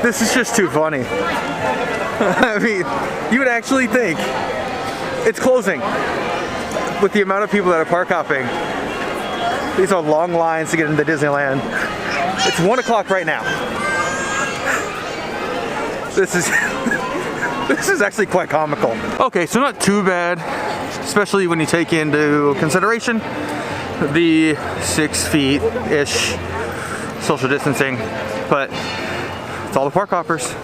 This is just too funny. I mean, you would actually think it's closing with the amount of people that are park hopping. These are long lines to get into Disneyland. It's 1 o'clock right now. This is this is actually quite comical. Okay, so not too bad, especially when you take into consideration the 6 feet-ish social distancing, but it's all the park hoppers.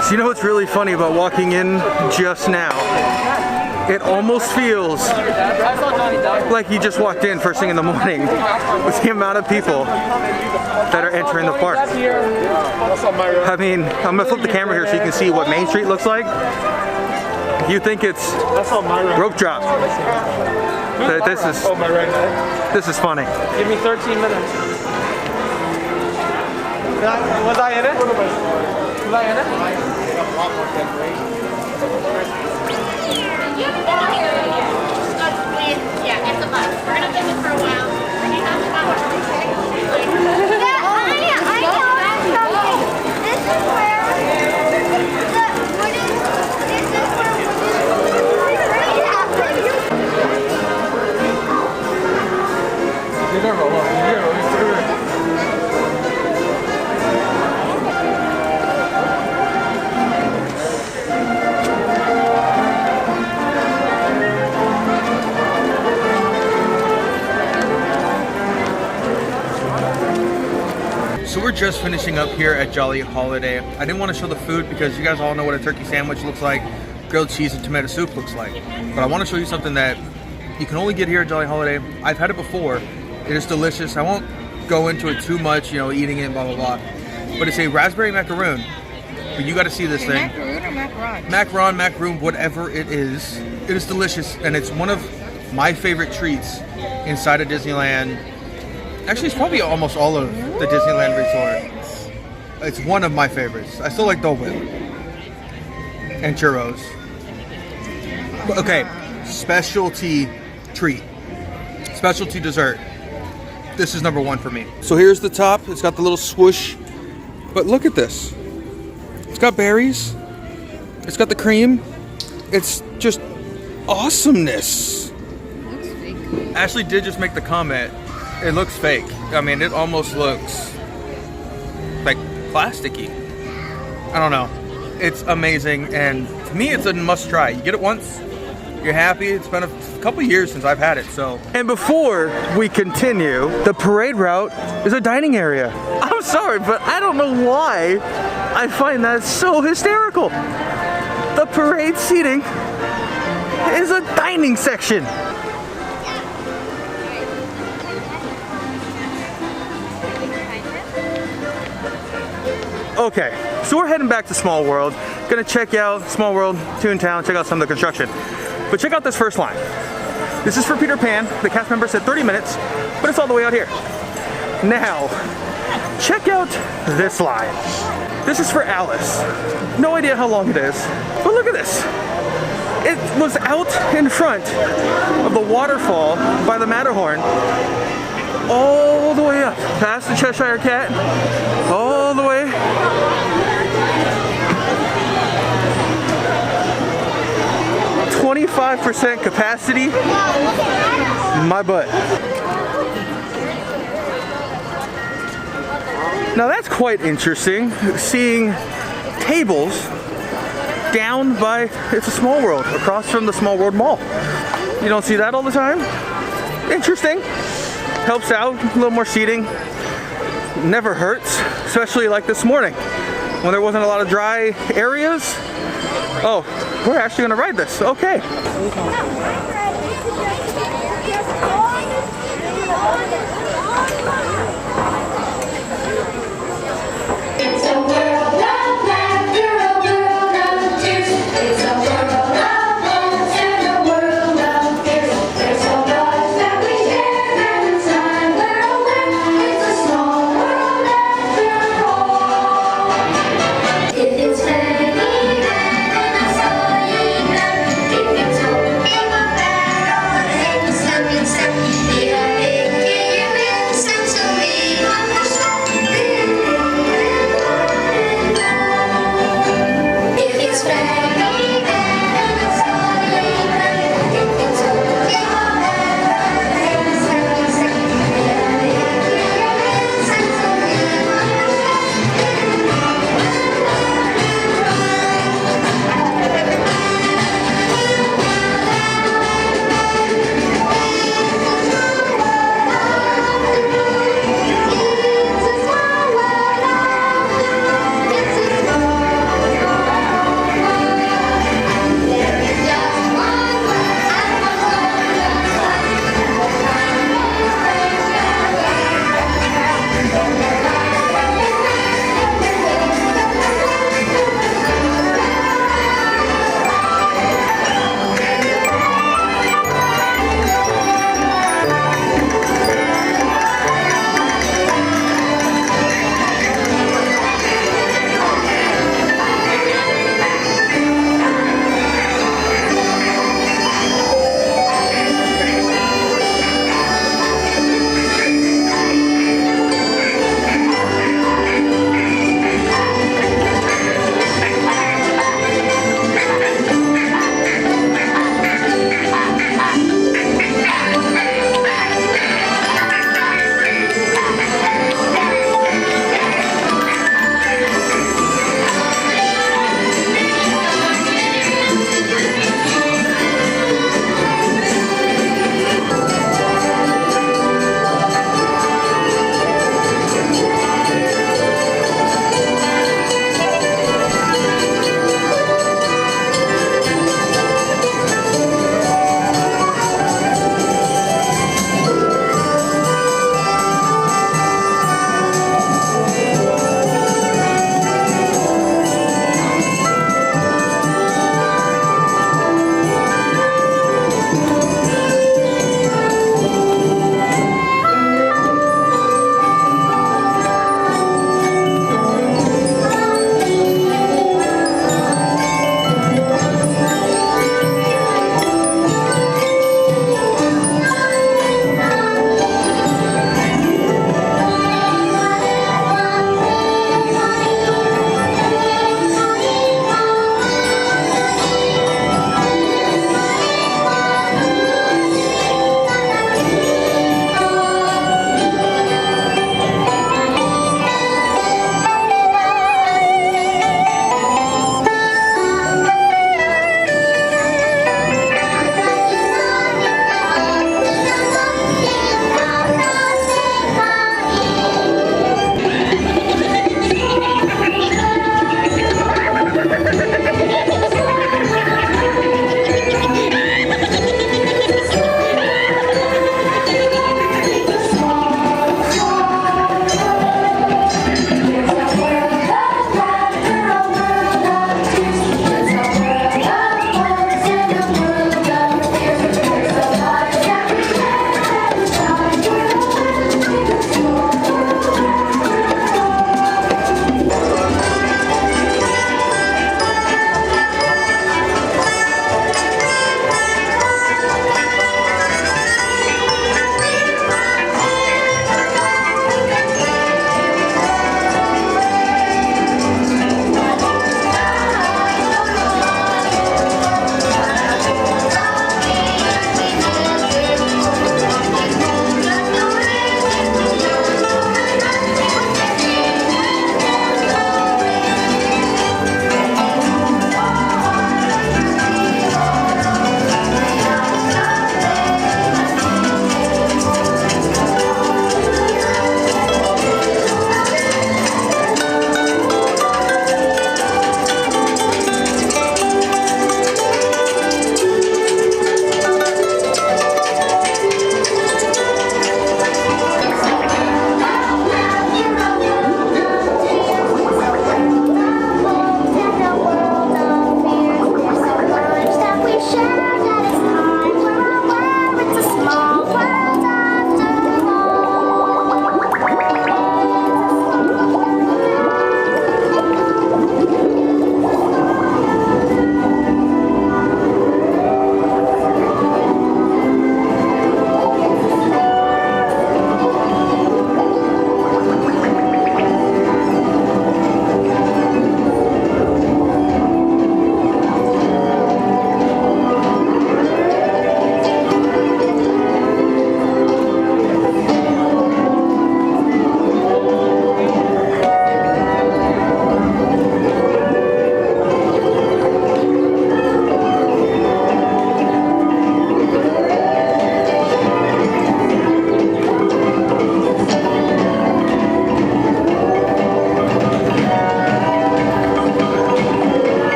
So you know what's really funny about walking in just now? It almost feels like you just walked in first thing in the morning with the amount of people that are entering the park. I mean, I'm gonna flip the camera here so you can see what Main Street looks like. You think it's rope drop. This is funny. Give me 13 minutes. Was I in it? Was I in it? Yeah, it's a bus. We're gonna visit for a while. We're gonna have about I know something. This is where So we're just finishing up here at Jolly Holiday. I didn't want to show the food because you guys all know what a turkey sandwich looks like, grilled cheese and tomato soup looks like. But I want to show you something that you can only get here at Jolly Holiday. I've had it before. It is delicious. I won't go into it too much, you know, eating it, blah, blah, blah. But it's a raspberry macaroon. But you got to see this thing. Macaroon or macaron? Macaron, whatever it is. It is delicious, and it's one of my favorite treats inside of Disneyland. Actually, it's probably almost all of the Disneyland Resort. It's one of my favorites. I still like Dole Whip and churros. But okay, specialty treat, specialty dessert. This is number 1 for me. So here's the top. It's got the little swoosh, but look at this. It's got berries. It's got the cream. It's just awesomeness. Looks fake. Ashley did just make the comment. It looks fake. I mean, it almost looks like plasticky. I don't know. It's amazing, and to me, it's a must try. You get it once, you're happy. It's been a couple years since I've had it, so. And before we continue, the parade route is a dining area. I'm sorry, but I don't know why I find that so hysterical. The parade seating is a dining section. Okay, so we're heading back to Small World. Gonna check out Small World, Toontown, check out some of the construction. But check out this first line. This is for Peter Pan. The cast member said 30 minutes, but it's all the way out here. Now, check out this line. This is for Alice. No idea how long it is, but look at this. It was out in front of the waterfall by the Matterhorn, all the way up, past the Cheshire Cat, all the way. "25% capacity, my butt." Now that's quite interesting, seeing tables down by, it's a Small World, across from the Small World Mall. You don't see that all the time? Interesting. Helps out, a little more seating. Never hurts, especially like this morning when there wasn't a lot of dry areas. Oh, we're actually gonna ride this, okay.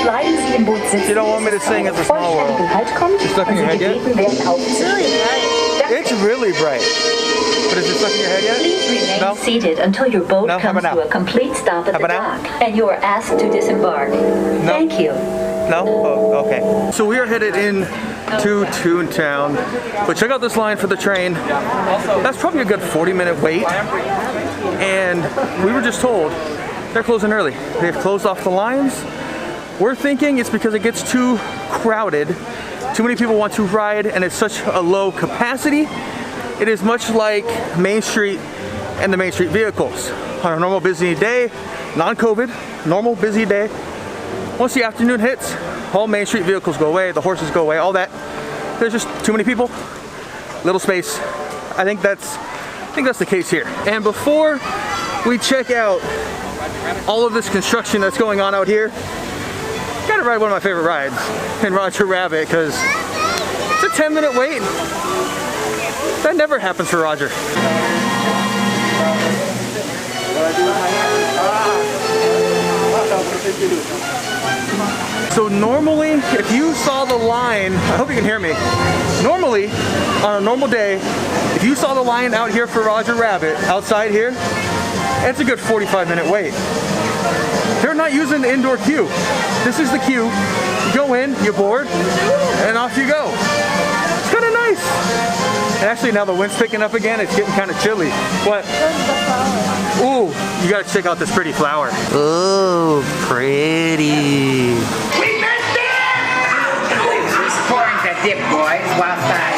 Bleiben Sie im Boot sitzen. You don't want me to sing It's a Small World. Halt kommt, You stuck in your head yet? It's really bright. But is it stuck in your head yet? Please remain No? seated until your boat No? How comes about to now? a complete stop at How the about dock, and you are asked to disembark. Thank you. No? Oh, okay. So we are headed in to Toontown. But check out this line for the train. That's probably a good 40-minute wait. And we were just told they're closing early. They've closed off the lines. We're thinking it's because it gets too crowded. Too many people want to ride and it's such a low capacity. It is much like Main Street and the Main Street vehicles. On a normal busy day, non-COVID, normal busy day, once the afternoon hits, all Main Street vehicles go away, the horses go away, all that. There's just too many people, little space. I think that's the case here. And before we check out all of this construction that's going on out here, gotta ride one of my favorite rides in Roger Rabbit because it's a 10-minute wait. That never happens for Roger. So normally, if you saw the line, I hope you can hear me. Normally, on a normal day, if you saw the line out here for Roger Rabbit, outside here, it's a good 45-minute wait. They're not using the indoor queue. This is the queue. You go in, you board, and off you go. It's kind of nice. And actually now the wind's picking up again, it's getting kind of chilly. What? Ooh, you gotta check out this pretty flower. Oh, pretty. We missed it! Just pouring the dip, boys, whilst I...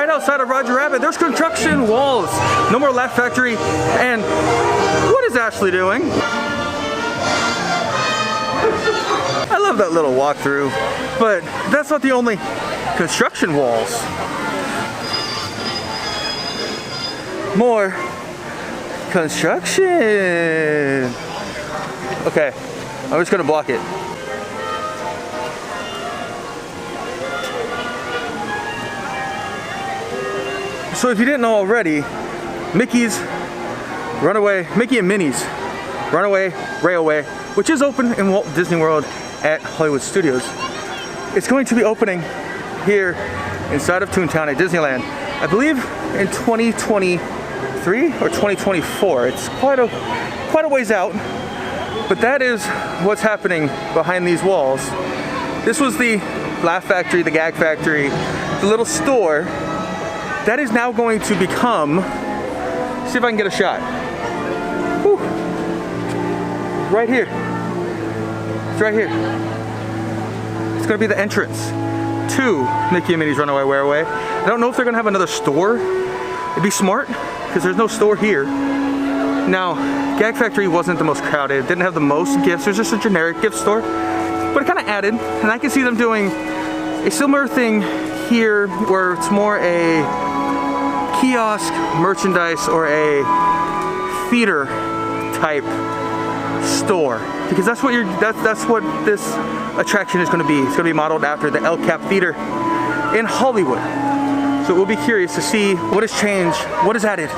outside of Roger Rabbit, there's construction walls. No more Laugh Factory. And what is Ashley doing? I love that little walkthrough, but that's not the only construction walls. More construction. Okay, I'm just gonna block it. So if you didn't know already, Mickey and Minnie's Runaway Railway, which is open in Walt Disney World at Hollywood Studios, it's going to be opening here inside of Toontown at Disneyland, I believe in 2023 or 2024. It's quite a ways out, but that is what's happening behind these walls. This was the Laugh Factory, the Gag Factory, the little store. That is now going to become, see if I can get a shot. Whew. Right here. It's right here. It's going to be the entrance to Mickey and Minnie's Runaway Railway. I don't know if they're going to have another store. It'd be smart because there's no store here. Now, Gag Factory wasn't the most crowded, didn't have the most gifts. It was just a generic gift store, but it kind of added, and I can see them doing a similar thing here where it's more a kiosk merchandise or a theater type store, because that's what this attraction is going to be. It's going to be modeled after the El Cap Theater in Hollywood. So we'll be curious to see what has changed, what is added,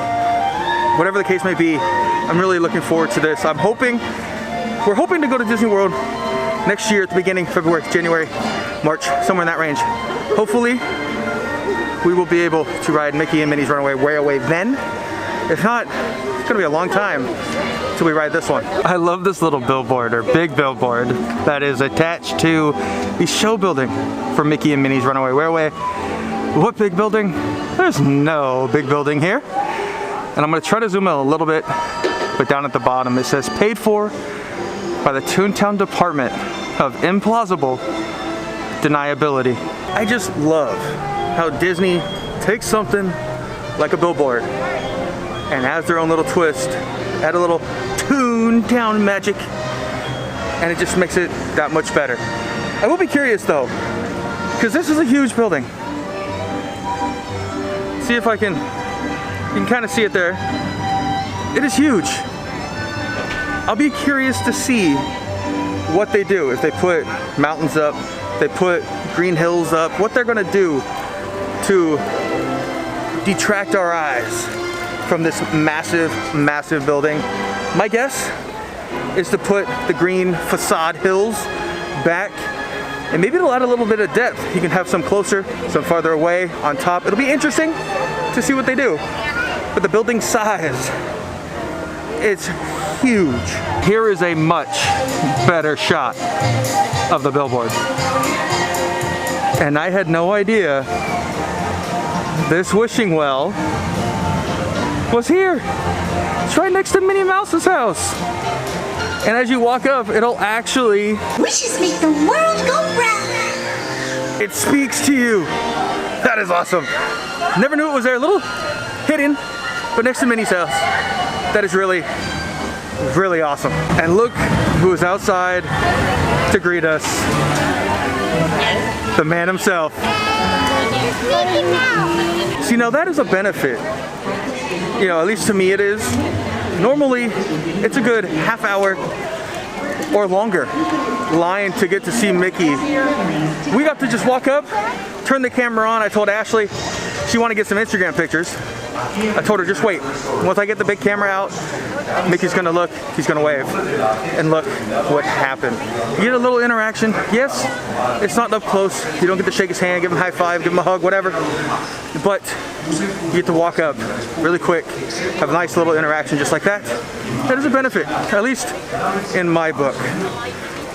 whatever the case may be. I'm really looking forward to this. We're hoping to go to Disney World next year at the beginning, February, January, March, somewhere in that range. Hopefully, we will be able to ride Mickey and Minnie's Runaway Railway then. If not, it's gonna be a long time till we ride this one. I love this little billboard, or big billboard, that is attached to the show building for Mickey and Minnie's Runaway Railway. What big building? There's no big building here. And I'm gonna try to zoom in a little bit, but down at the bottom it says paid for by the Toontown Department of Implausible Deniability. I just love how Disney takes something like a billboard and adds their own little twist, add a little Toontown magic, and it just makes it that much better. I will be curious though, because this is a huge building. See if you can kind of see it there. It is huge. I'll be curious to see what they do. If they put mountains up, they put green hills up, what they're gonna do to detract our eyes from this massive, massive building. My guess is to put the green facade hills back, and maybe it'll add a little bit of depth. You can have some closer, some farther away on top. It'll be interesting to see what they do. But the building size, it's huge. Here is a much better shot of the billboard. And I had no idea this wishing well was here. It's right next to Minnie Mouse's house. And as you walk up, it'll actually... Wishes make the world go round. It speaks to you. That is awesome. Never knew it was there. A little hidden, but next to Minnie's house. That is really, really awesome. And look who is outside to greet us. The man himself. See, now that is a benefit. You know, at least to me it is. Normally, it's a good half hour or longer line to get to see Mickey. We got to just walk up, turn the camera on. I told Ashley she wanted to get some Instagram pictures. I told her just wait. Once I get the big camera out, Mickey's gonna look, he's gonna wave. And look what happened. You get a little interaction. Yes, it's not up close. You don't get to shake his hand, give him a high five, give him a hug, whatever. But you get to walk up really quick, have a nice little interaction just like that. That is a benefit, at least in my book.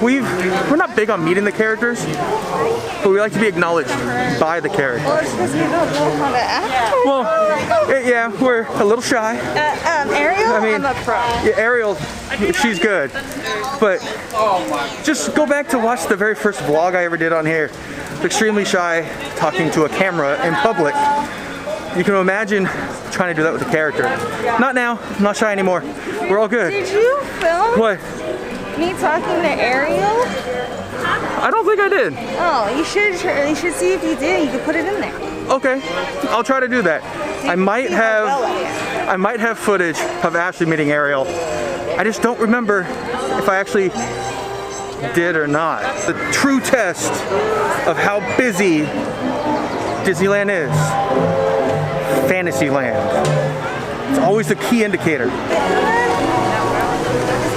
We're not big on meeting the characters, but we like to be acknowledged by the characters. Well, it's because we don't know how to act. Well, yeah, we're a little shy. Ariel, I mean, I'm a pro. Yeah, Ariel, she's good. But just go back to watch the very first vlog I ever did on here. Extremely shy, talking to a camera in public. You can imagine trying to do that with a character. Not now, I'm not shy anymore. We're all good. Did you film What? me talking to Ariel? I don't think I did. Oh, you should see if you did. You could put it in there. Okay, I'll try to do that. I might have footage of Ashley meeting Ariel. I just don't remember if I actually did or not. The true test of how busy Disneyland is. Fantasyland. It's always the key indicator. It's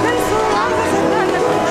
been so long since I've done this.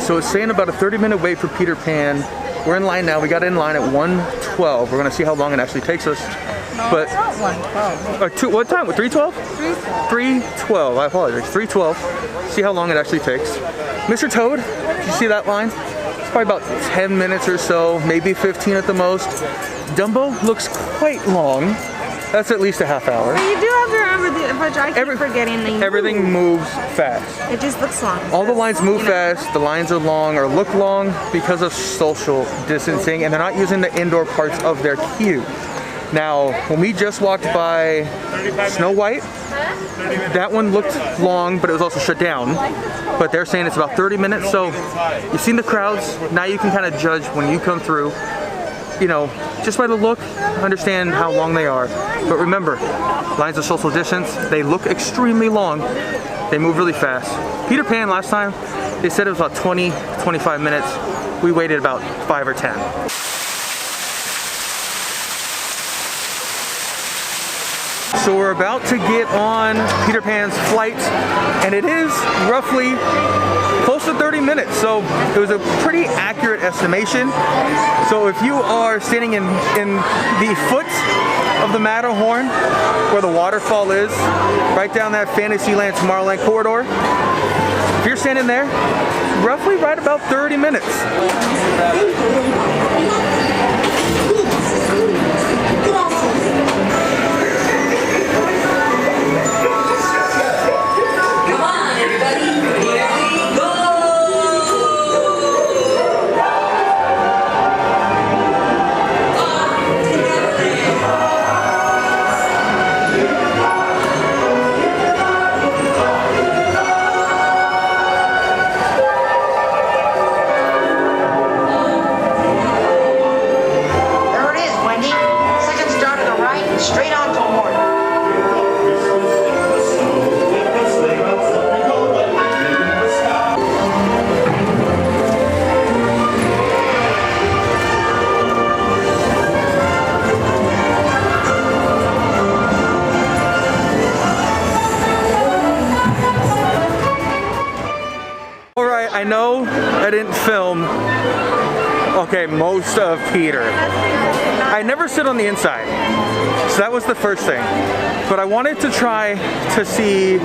So it's saying about a 30-minute wait for Peter Pan. We're in line now. We got in line at 1:12. We're gonna see how long it actually takes us. But Not 1:12. what time? 3:12? 3:12. 3:12. I apologize. 3:12. See how long it actually takes. Mr. Toad, did you see that line? It's probably about 10 minutes or so, maybe 15 at the most. Dumbo looks quite long. That's at least a half hour. But you do have to remember, which I keep forgetting, that Everything moves fast. it just looks long. All the lines move fast, the lines are long or look long because of social distancing, and they're not using the indoor parts of their queue. Now, when we just walked by Snow White, that one looked long, but it was also shut down. But they're saying it's about 30 minutes, so you've seen the crowds, now you can kind of judge when you come through. You know, just by the look, understand how long they are. But remember, lines of social distance, they look extremely long. They move really fast. Peter Pan last time, they said it was about 20, 25 minutes. We waited about 5 or 10. So we're about to get on Peter Pan's flight, and it is roughly close to 30 minutes. So it was a pretty accurate estimation. So if you are standing in the foot of the Matterhorn, where the waterfall is, right down that Fantasyland Tomorrowland corridor, if you're standing there, roughly right about 30 minutes. I know I didn't film, most of Peter. I never sit on the inside, so that was the first thing. But I wanted to try to see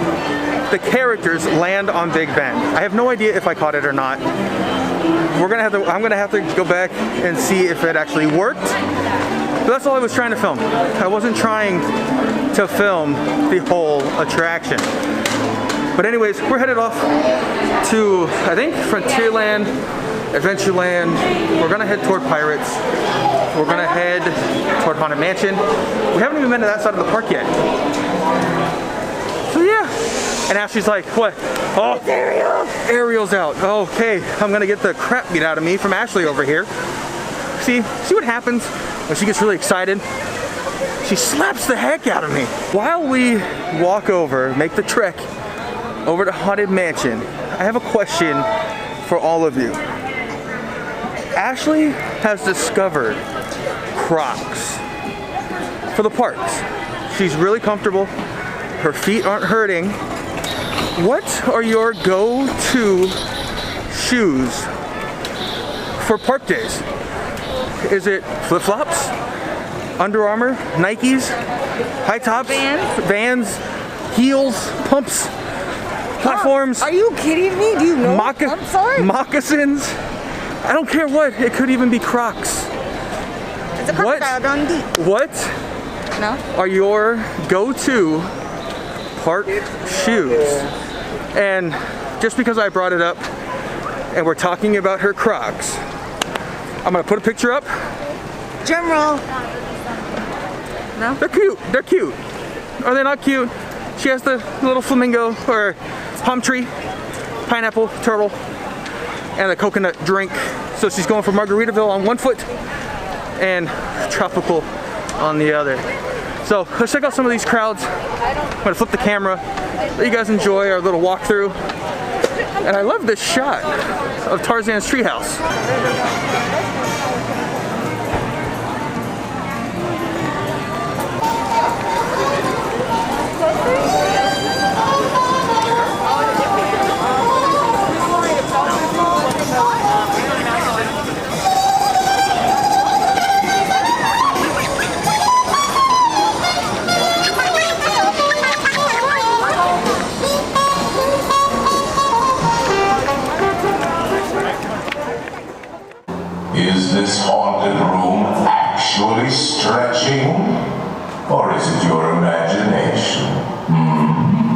the characters land on Big Ben. I have no idea if I caught it or not. I'm gonna have to go back and see if it actually worked. But that's all I was trying to film. I wasn't trying to film the whole attraction. But anyways, we're headed off to, I think, Frontierland, Adventureland. We're gonna head toward Pirates. We're gonna head toward Haunted Mansion. We haven't even been to that side of the park yet. So yeah. And Ashley's like, what? Oh, Ariel's out. Okay, I'm gonna get the crap beat out of me from Ashley over here. see what happens when she gets really excited? She slaps the heck out of me. While we walk over, make the trek over to Haunted Mansion, I have a question for all of you. Ashley has discovered Crocs for the parks. She's really comfortable. Her feet aren't hurting. What are your go-to shoes for park days? Is it flip-flops, Under Armour, Nikes, high tops, Vans, heels, pumps, platforms? Are you kidding me? Do you know? I'm sorry. Moccasins. I don't care what. It could even be Crocs. It's a crocodile Dundee. What No? are your go-to park shoes? And just because I brought it up and we're talking about her Crocs, I'm gonna put a picture up. Drum roll. No? They're cute. They're cute. Are they not cute? She has the little flamingo or palm tree, pineapple, turtle, and a coconut drink. So she's going for Margaritaville on one foot and tropical on the other. So let's check out some of these crowds. I'm gonna flip the camera, let you guys enjoy our little walkthrough. And I love this shot of Tarzan's treehouse. Is this haunted room actually stretching? Or is it your imagination?